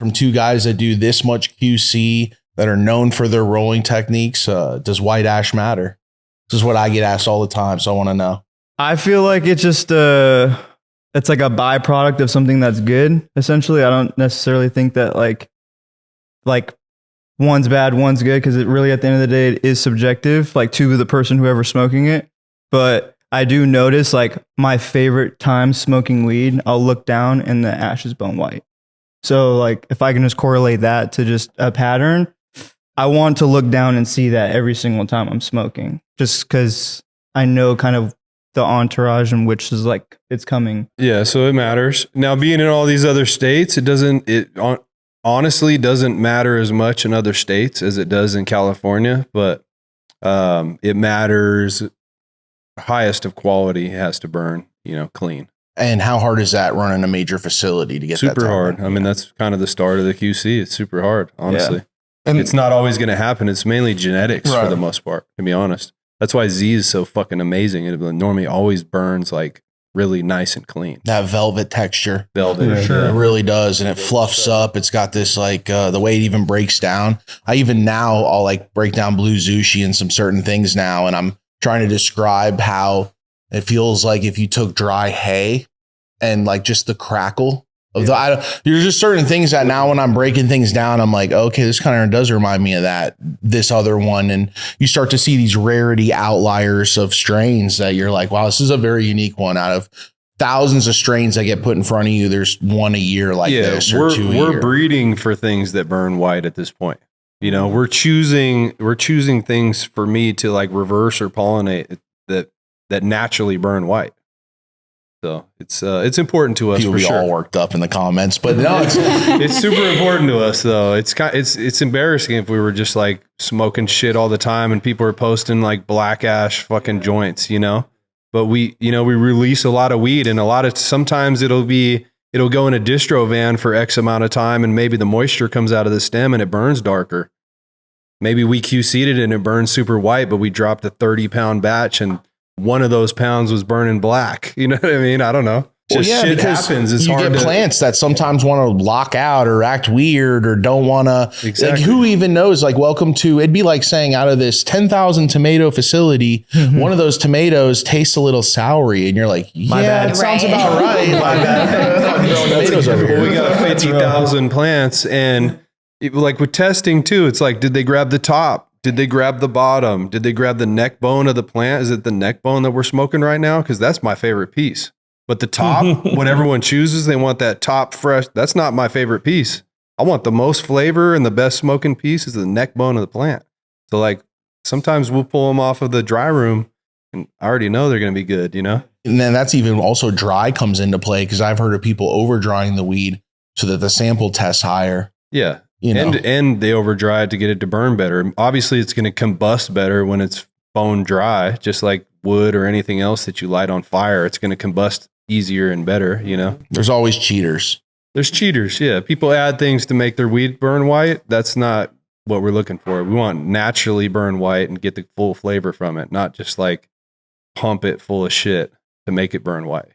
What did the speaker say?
from two guys that do this much QC that are known for their rolling techniques, does white ash matter? This is what I get asked all the time, so I want to know. I feel like it's just it's like a byproduct of something that's good. Essentially, I don't necessarily think that like one's bad, one's good, because it really, at the end of the day, it is subjective, like to the person whoever's smoking it. But I do notice, like, my favorite time smoking weed, I'll look down and the ash is bone white. So like, if I can just correlate that to just a pattern, I want to look down and see that every single time I'm smoking, just because I know kind of the entourage in which is like it's coming. Yeah, so it matters. Now, being in all these other states, honestly doesn't matter as much in other states as it does in California, but it matters. Highest of quality has to burn, clean. And how hard is that running a major facility to get that? Super hard. I mean, that's kind of the start of the QC. It's super hard, honestly. Yeah. And it's not always going to happen. It's mainly genetics for the most part, to be honest. That's why Z is so fucking amazing. It normally always burns like really nice and clean. That velvet texture. Velvet. Sure. It really does. And it fluffs up. It's got this like the way it even breaks down. I'll like break down Blue Zushi and some certain things now. And I'm trying to describe how it feels like if you took dry hay and like just the crackle of there's just certain things that now when I'm breaking things down, I'm like, okay, this kind of does remind me of this other one. And you start to see these rarity outliers of strains that you're like, wow, this is a very unique one. Out of thousands of strains that get put in front of you, there's one a year like this or two a year. We're breeding for things that burn white at this point. We're choosing things for me to like reverse or pollinate that naturally burn white. So it's important to us. People for be sure. all worked up in the comments, but no, it's super important to us though. It's embarrassing if we were just like smoking shit all the time and people are posting like black ash fucking joints, But we release a lot of weed and sometimes it'll go in a distro van for X amount of time and maybe the moisture comes out of the stem and it burns darker. Maybe we QC'd it and it burns super white, but we dropped a 30-pound batch and one of those pounds was burning black. You know what I mean? I don't know. Shit happens. It's hard. You get plants that sometimes want to lock out or act weird or don't want to. Exactly. Like, who even knows? Like, welcome to. It'd be like saying out of this 10,000 tomato facility, one of those tomatoes tastes a little soury, and you're like, yeah, it sounds about right. My bad. We got 50,000 plants, and like with testing too, it's like, did they grab the top? Did they grab the bottom? Did they grab the neck bone of the plant? Is it the neck bone that we're smoking right now? Because that's my favorite piece. But the top, what everyone chooses, they want that top fresh. That's not my favorite piece. I want the most flavor and the best smoking piece is the neck bone of the plant. So like sometimes we'll pull them off of the dry room and I already know they're going to be good, And then that's even also dry comes into play because I've heard of people over drying the weed so that the sample tests higher. Yeah. And they over dry it to get it to burn better. Obviously it's going to combust better when it's bone dry, just like wood or anything else that you light on fire. It's going to combust easier and better, There's always cheaters. There's cheaters, yeah. People add things to make their weed burn white. That's not what we're looking for. We want naturally burn white and get the full flavor from it, not just like pump it full of shit to make it burn white,